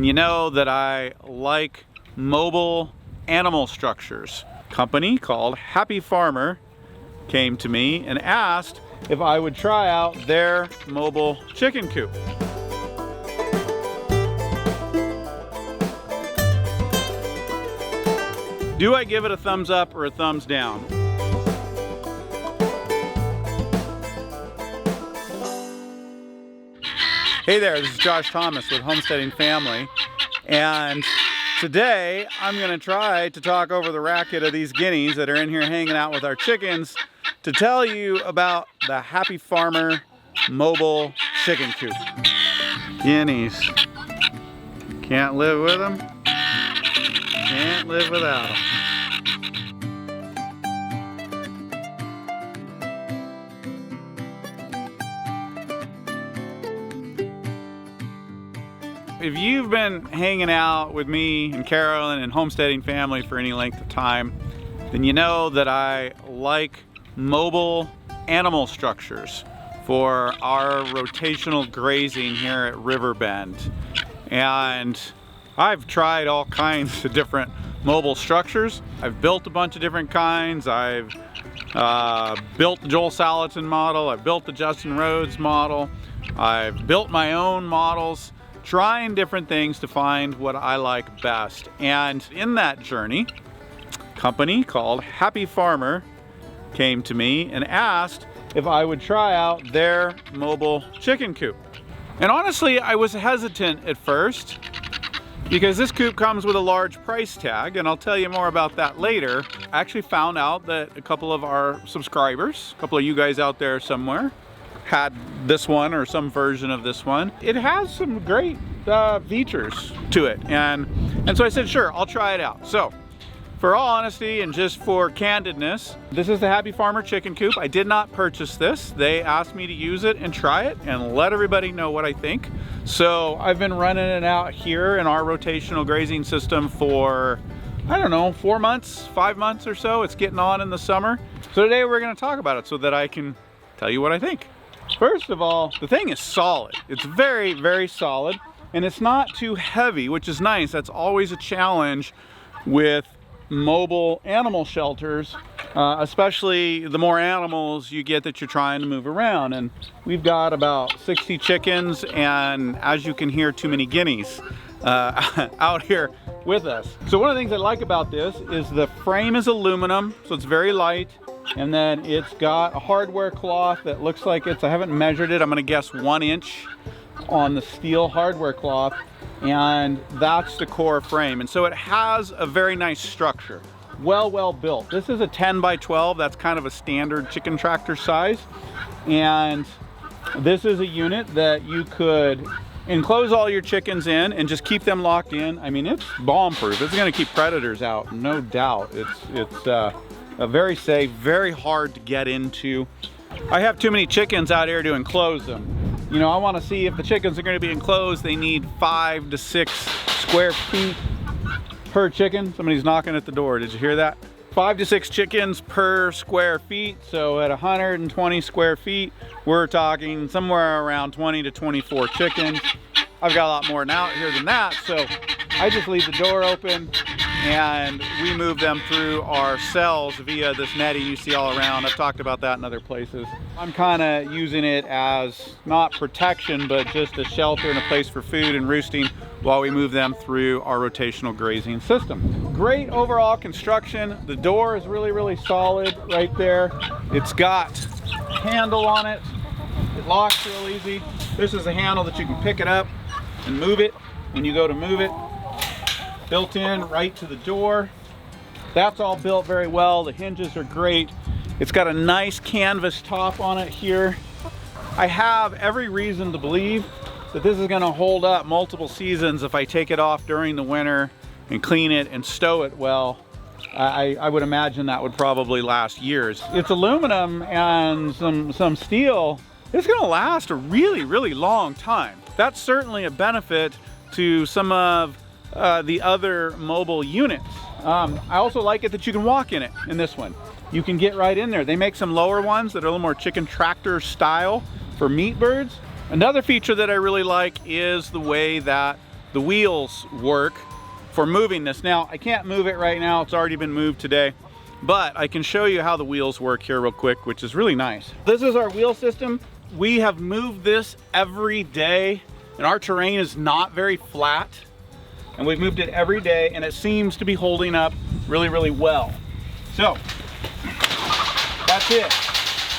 You know that I like mobile animal structures. A company called Happy Farmer came to me and asked if I would try out their mobile chicken coop. Do I give it a thumbs up or a thumbs down? Hey there, this is Josh Thomas with Homesteading Family, and today I'm going to try to talk over the racket of these guineas that are in here hanging out with our chickens to tell you about the Happy Farmer mobile chicken coop. Guineas. Can't live with them, can't live without them. If you've been hanging out with me and Carolyn and Homesteading Family for any length of time, then you know that I like mobile animal structures for our rotational grazing here at Riverbend. And I've tried all kinds of different mobile structures. I've built a bunch of different kinds. I've built the Joel Salatin model. I've built the Justin Rhodes model. I've built my own models, trying different things to find what I like best. And in that journey, a company called Happy Farmer came to me and asked if I would try out their mobile chicken coop. And honestly, I was hesitant at first because this coop comes with a large price tag, and I'll tell you more about that later. I actually found out that a couple of our subscribers, a couple of you guys out there somewhere, had this one or some version of this one. It has some great features to it, and so I said, sure, I'll try it out. So, for all honesty and just for candidness, this is the Happy Farmer chicken coop. I did not purchase this. They asked me to use it and try it and let everybody know what I think. So I've been running it out here in our rotational grazing system for, I don't know, 4 months, 5 months or so. It's getting on in the summer. So today we're gonna talk about it so that I can tell you what I think. First of all, the thing is solid. It's very, very solid, and it's not too heavy, which is nice. That's always a challenge with mobile animal shelters, especially the more animals you get that you're trying to move around. And we've got about 60 chickens, and as you can hear, too many guineas out here with us. So one of the things I like about this is the frame is aluminum, so it's very light. And then it's got a hardware cloth that looks like it's, I haven't measured it, I'm gonna guess 1 inch on the steel hardware cloth, and that's the core frame. And so it has a very nice structure, well built. This is a 10 by 12, that's kind of a standard chicken tractor size. And this is a unit that you could enclose all your chickens in and just keep them locked in. I mean, it's bomb proof. It's gonna keep predators out, no doubt. It's very safe, very hard to get into. I have too many chickens out here to enclose them. You know, I want to see if the chickens are going to be enclosed, they need 5 to 6 square feet per chicken. Somebody's knocking at the door, did you hear that? 5 to 6 chickens per square feet. So at 120 square feet, we're talking somewhere around 20 to 24 chickens. I've got a lot more out here than that, so I just leave the door open and we move them through our cells via this netting you see all around. I've talked about that in other places. I'm kind of using it as not protection, but just a shelter and a place for food and roosting while we move them through our rotational grazing system. Great overall construction. The door is really solid right there. It's got a handle on it. It locks real easy. This is a handle that you can pick it up and move it when you go to move it. Built in right to the door. That's all built very well. The hinges are great. It's got a nice canvas top on it here. I have every reason to believe that this is going to hold up multiple seasons if I take it off during the winter and clean it and stow it well. I would imagine that would probably last years. It's aluminum and some steel. It's going to last a really long time. That's certainly a benefit to some of the other mobile units. I also like it that you can walk in it in this one. You can get right in there. They make some lower ones that are a little more chicken tractor style for meat birds. Another feature that I really like is the way that the wheels work for moving this. Now, I can't move it right now. It's already been moved today, but I can show you how the wheels work here real quick, which is really nice. This is our wheel system. We have moved this every day, and our terrain is not very flat, and we've moved it every day, and it seems to be holding up really, really well. So, that's it.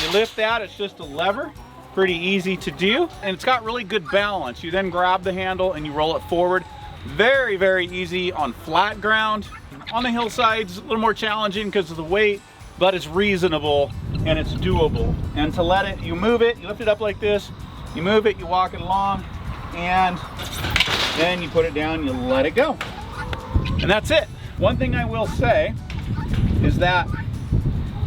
You lift that, it's just a lever. Pretty easy to do, and it's got really good balance. You then grab the handle and you roll it forward. Very, very easy on flat ground. On the hillsides, a little more challenging because of the weight, but it's reasonable and it's doable. And to let it, you move it, you lift it up like this, you move it, you walk it along, and then you put it down, you let it go. And that's it. One thing I will say is that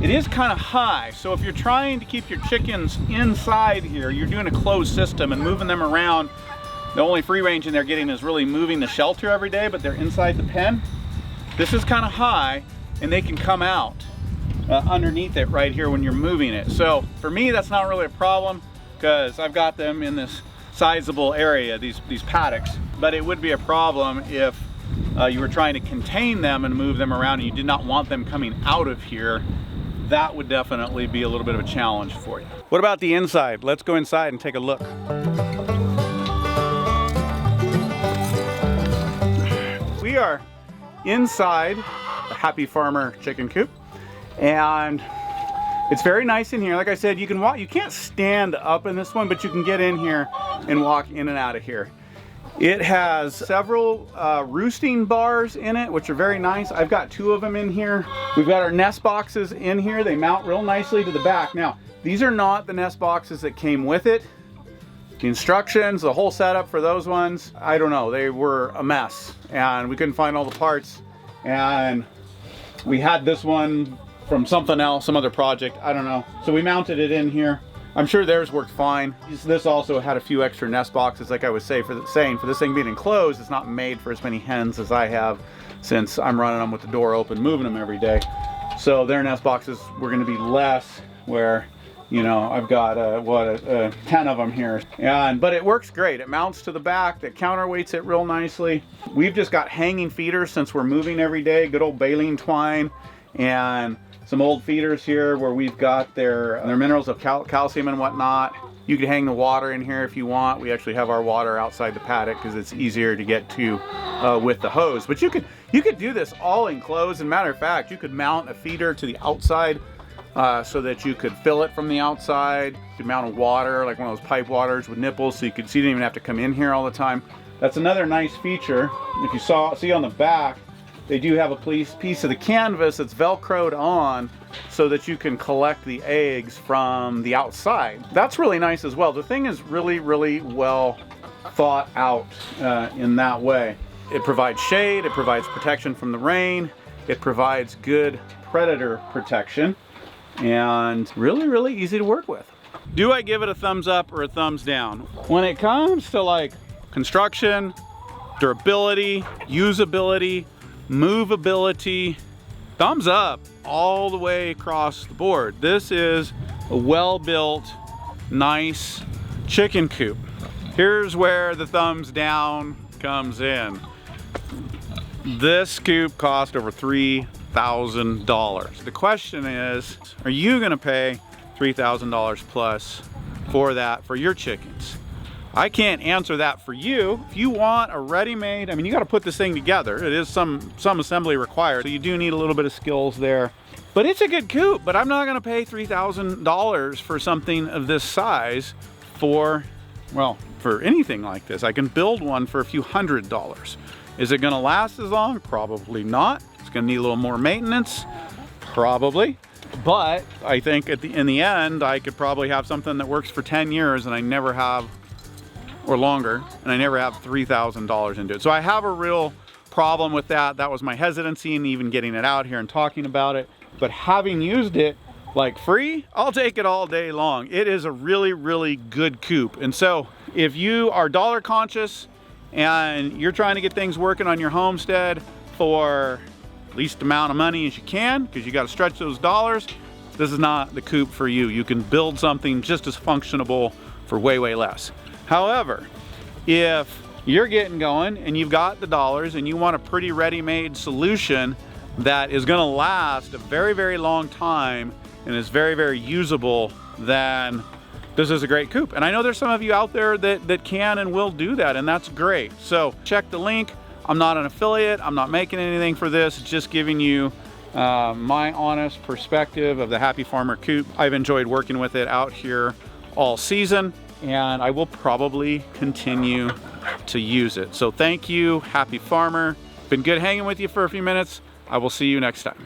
it is kind of high, so if you're trying to keep your chickens inside here, you're doing a closed system and moving them around. The only free ranging they're getting is really moving the shelter every day, but they're inside the pen. This is kind of high, and they can come out underneath it right here when you're moving it. So for me, that's not really a problem because I've got them in this sizable area, these paddocks. But it would be a problem if you were trying to contain them and move them around and you did not want them coming out of here. That would definitely be a little bit of a challenge for you. What about the inside? Let's go inside and take a look. We are inside the Happy Farmer chicken coop, and it's very nice in here. Like I said, you can walk, you can't stand up in this one, but you can get in here and walk in and out of here. It has several roosting bars in it, which are very nice. I've got 2 of them in here. We've got our nest boxes in here. They mount real nicely to the back. Now, these are not the nest boxes that came with it. The instructions, the whole setup for those ones, I don't know, they were a mess. And we couldn't find all the parts. And we had this one from something else, some other project, I don't know. So we mounted it in here. I'm sure theirs worked fine. This also had a few extra nest boxes, like I was saying, for this thing being enclosed, it's not made for as many hens as I have, since I'm running them with the door open, moving them every day. So their nest boxes were going to be less, where, you know, I've got 10 of them here. But it works great. It mounts to the back, that counterweights it real nicely. We've just got hanging feeders since we're moving every day, good old baleen twine, and some old feeders here where we've got their minerals of calcium and whatnot. You could hang the water in here if you want. We actually have our water outside the paddock because it's easier to get to with the hose. But you could do this all enclosed. As a matter of fact, you could mount a feeder to the outside so that you could fill it from the outside. You could mount a water, like one of those pipe waters with nipples, so you didn't even have to come in here all the time. That's another nice feature. If you see on the back, they do have a piece of the canvas that's velcroed on so that you can collect the eggs from the outside. That's really nice as well. The thing is really, really well thought out in that way. It provides shade, it provides protection from the rain, it provides good predator protection, and really, really easy to work with. Do I give it a thumbs up or a thumbs down? When it comes to like construction, durability, usability, movability, thumbs up all the way across the board. This is a well-built, nice chicken coop. Here's where the thumbs down comes in. This coop cost over $3,000. The question is, are you gonna pay $3,000 plus for that for your chickens? I can't answer that for you. If you want a ready-made, I mean, you got to put this thing together. It is some assembly required, so you do need a little bit of skills there. But it's a good coop, but I'm not going to pay $3,000 for something of this size for anything like this. I can build one for a few $100s. Is it going to last as long? Probably not. It's going to need a little more maintenance, probably. But I think in the end, I could probably have something that works for 10 years and I never have, or longer, and I never have $3,000 into it. So I have a real problem with that. That was my hesitancy in even getting it out here and talking about it. But having used it like free, I'll take it all day long. It is a really, really good coop. And so if you are dollar conscious and you're trying to get things working on your homestead for least amount of money as you can, because you got to stretch those dollars, this is not the coop for you. You can build something just as functionable for way, way less. However, if you're getting going and you've got the dollars and you want a pretty ready-made solution that is going to last a very, very long time and is very, very usable, then this is a great coop. And I know there's some of you out there that can and will do that, and that's great. So check the link. I'm not an affiliate. I'm not making anything for this. It's just giving you my honest perspective of the Happy Farmer coop. I've enjoyed working with it out here all season, and I will probably continue to use it. So thank you, Happy Farmer. Been good hanging with you for a few minutes. I will see you next time.